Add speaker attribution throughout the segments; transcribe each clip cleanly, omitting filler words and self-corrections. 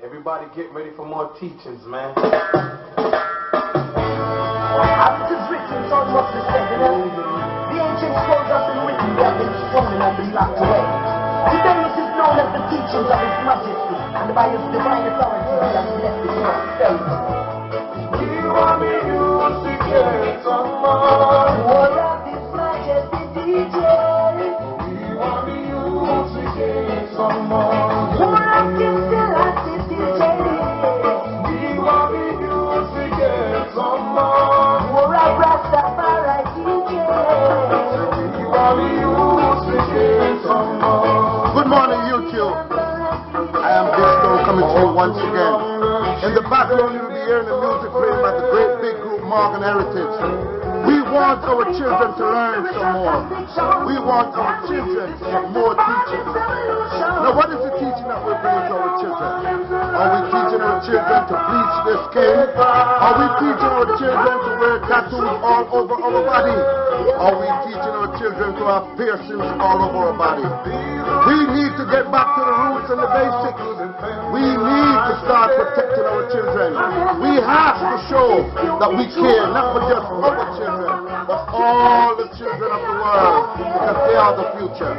Speaker 1: Everybody get ready for more teachings, man.
Speaker 2: As it is written, so it must be said, you know. The ancient scrolls have been written, they have been stolen and been locked away. Today it is known as the teachings of His Majesty, and by His divine authority He has left it for faith.
Speaker 3: We want to use to get some more.
Speaker 2: What of His Majesty DJ?
Speaker 3: We want to use to get some more.
Speaker 2: What of His Selassie DJ?
Speaker 3: We want to use to get some more.
Speaker 2: What of Rastafari DJ?
Speaker 3: We want to use to get some more.
Speaker 4: Good morning, YouTube. I am Big Stone coming to you once again. In the background, you'll be hearing the music played by the great big group Morgan Heritage. We want our children to learn some more. We want our children to have more teachers. Now, what is the teaching that we're bringing to our children? Are we teaching our children to bleach their skin? Are we teaching our children to wear tattoos all over our body? Are we teaching our children to have piercings all over our body? We need to get back to the roots and the basics. We need to start protecting our children. We have to show that we care, not for just our children, but all the children of the world, because they are the future.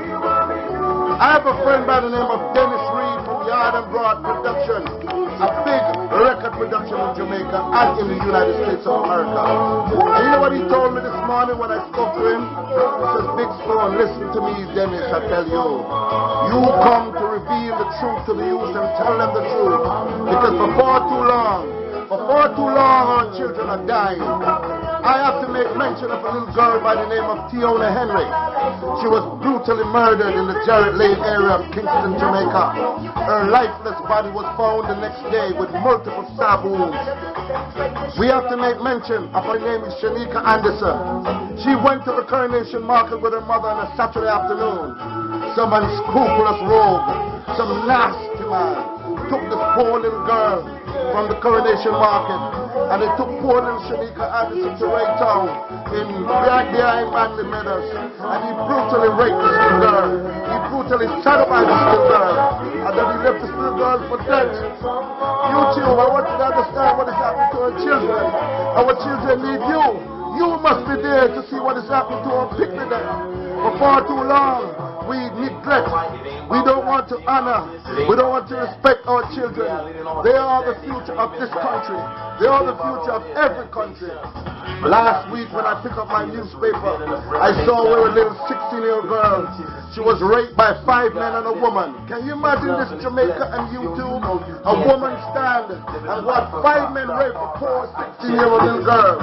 Speaker 4: I have a friend by the name of Dennis Reed from Yard and Broad Production, a big record production in Jamaica and in the United States of America. And you know what he told me this morning when I spoke to him? He says, Big Stone, listen to me, Dennis, I tell you. You come to reveal the truth to the youth and tell them the truth. Because for far too long, our children are dying. I have to make mention of a little girl by the name of Tiona Henry. She was brutally murdered in the Jarrett Lane area of Kingston, Jamaica. Her lifeless body was found the next day with multiple stab wounds. We have to make mention of her name is Shanika Anderson. She went to the Coronation Market with her mother on a Saturday afternoon. Some unscrupulous rogue, some nasty man, took this poor little girl from the Coronation Market, and they took poor little Shanika Anderson to Raytown in right behind Manly Meadows, and he brutally raped this little girl. He brutally sodomized this little girl, and then he left this little girl for dead. You too, I want you to understand what is happening to our children. Our children need you. You must be there to see what is happening to our picnic. For far too long, we neglect. We don't want to honor. We don't want to respect our children. They are the future of this country. They are the future of every country. Last week when I picked up my newspaper, I saw where a little 16-year-old girl, she was raped by 5 men and a woman. Can you imagine this, Jamaica and YouTube? A woman stand and watch 5 men rape a poor 16-year-old little girl.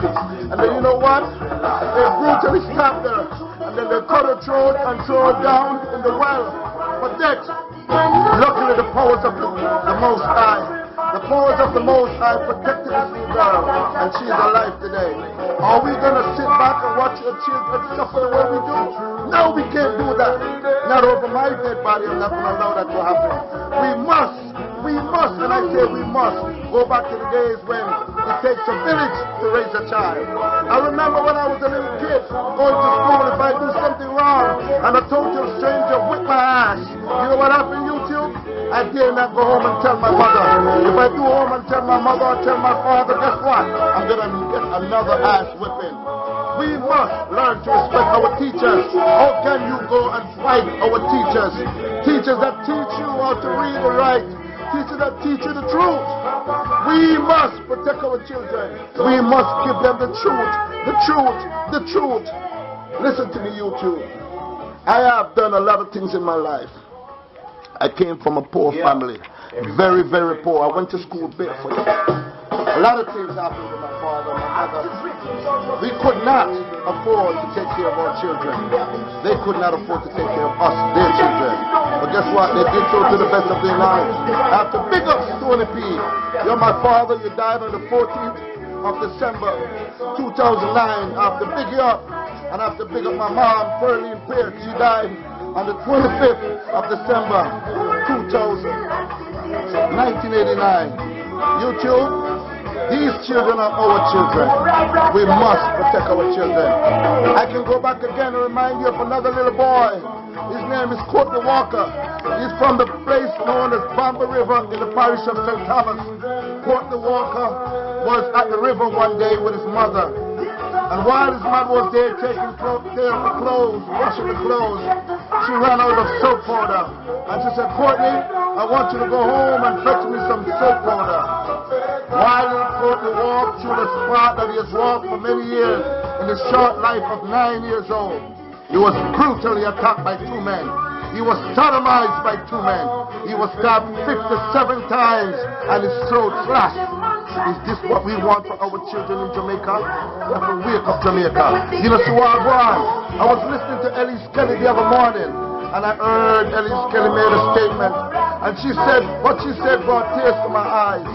Speaker 4: And then you know what? They brutally stabbed her. And then they cut her throat and throw her down in the well for death. Luckily the powers of the Most High, the powers of the Most High protected this little girl, and she's alive today. Are we going to sit back and watch our children suffer the way we do? No, we can't do that. Not over my dead body. I'm not going to allow that to happen. We must, and I say we must, go back to the days when it takes a village to raise a child. I remember when I was a little kid going to school, if I do something wrong and a total stranger whipped my ass, you know what happened, YouTube? I dare not go home and tell my mother. If I do home and tell my mother or tell my father, guess what? I'm going to get another ass whipping. We must learn to respect our teachers. How can you go and fight our teachers? Teachers that teach you how to read and write. Teachers that teach you the truth. We must protect our children. We must give them the truth. The truth. The truth. Listen to me, YouTube. I have done a lot of things in my life. I came from a poor family. Very, very poor. I went to school barefoot. A lot of things happened with my father and my mother. We could not afford to take care of our children. They could not afford to take care of us, their children. But guess what? They did so to the best of their knowledge. I have to big up Tony P. You're my father. You died on the 14th of December 2009. I have to big you up. And I have to big up my mom, Pearline Pierce. She died on the 25th of December 1989. YouTube, these children are our children. We must protect our children. I can go back again and remind you of another little boy. His name is Courtney Walker. He's from the place known as Bamba River in the parish of St. Thomas. Courtney Walker was at the river one day with his mother. And while his mother was there taking care of the clothes, washing the clothes, she ran out of soap powder. And she said, Courtney, I want you to go home and fetch me some soap powder. While Courtney walked through the spot that he has walked for many years in his short life of 9 years old, he was brutally attacked by two men. He was sodomized by two men. He was stabbed 57 times and his throat slashed. Is this what we want for our children in Jamaica? We have to wake up Jamaica. You know, so I was listening to Elise Kelly the other morning, and I heard Elise Kelly made a statement, and she said, what she said brought tears to my eyes.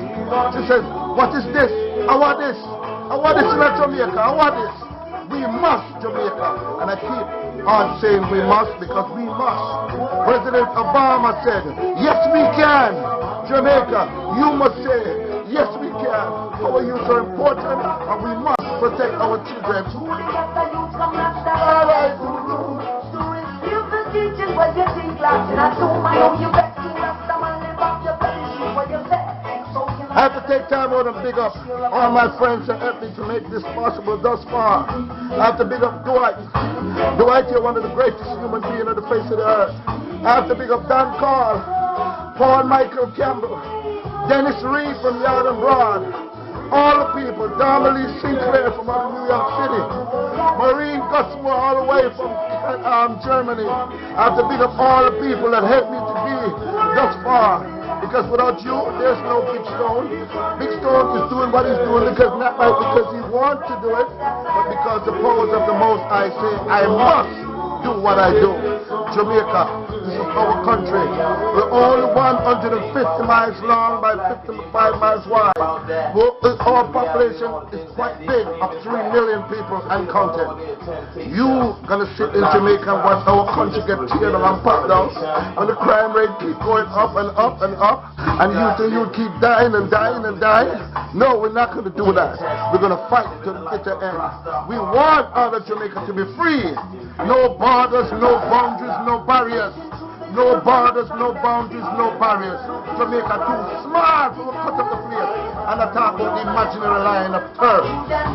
Speaker 4: She says, what is this? I want this. I want this in Jamaica. I want this. We must, Jamaica. And I keep on saying we must because we must. President Obama said, yes we can. Jamaica, you must say, yes we can. Our youth are important and we must protect our children. I have to take time out and big up all my friends that helped me to make this possible thus far. I have to big up Dwight. Dwight, you're one of the greatest human beings on the face of the earth. I have to big up Dan Carl, Paul Michael Campbell, Dennis Reed from Yard and Broad, all the people, Darmalee Sinclair from out of New York City, Maureen Gusmore all the way from Germany. I have to big up all the people that helped me to be thus far. Because without you, there's no Big Stone. Big Stone is doing what he's doing because not because he wants to do it, but because the powers of the Most High say, I must do what I do. Jamaica, this is our country. We're only 150 miles long by 55 miles wide. Our population is quite big, of 3 million people and counting. You gonna sit in Jamaica and watch our country get teared up and popped down, and the crime rate keep going up and up and up, and you keep dying and dying and dying. No, we're not gonna do that. We're gonna fight to the bitter end. We want all of Jamaica to be free. No borders, no boundaries, no barriers. No borders, no boundaries, no barriers. Jamaica too smart to cut up the place and attack about the imaginary line of turf.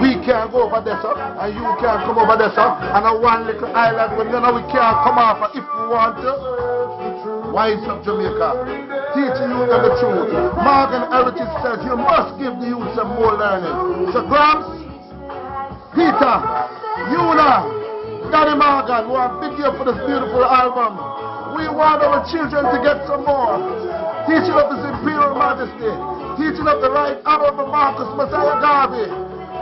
Speaker 4: We can't go over there, sir, and you can't come over there, sir, and a one little island when we can't come off if we want to. Wise up Jamaica, teaching you the truth. Morgan Heritage says you must give the youth some more learning. So Grams, Peter, Una, Danny Morgan, who are big here for this beautiful album. We want our children to get some more. Teaching of His Imperial Majesty. Teaching of the Right Honorable Marcus Messiah Garvey.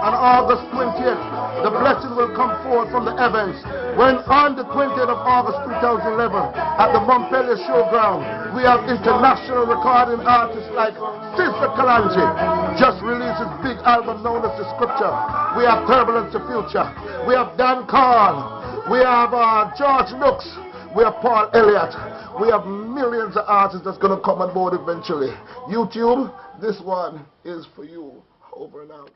Speaker 4: On August 20th, the blessing will come forth from the heavens. When on the 20th of August 2011, at the Montpellier Showground, we have international recording artists like Sister Kalanji, just released his big album known as The Scripture. We have Turbulence the Future. We have Dan Carl. We have George Nooks. We have Paul Elliott. We have millions of artists that's going to come on board eventually. YouTube, this one is for you. Over and out.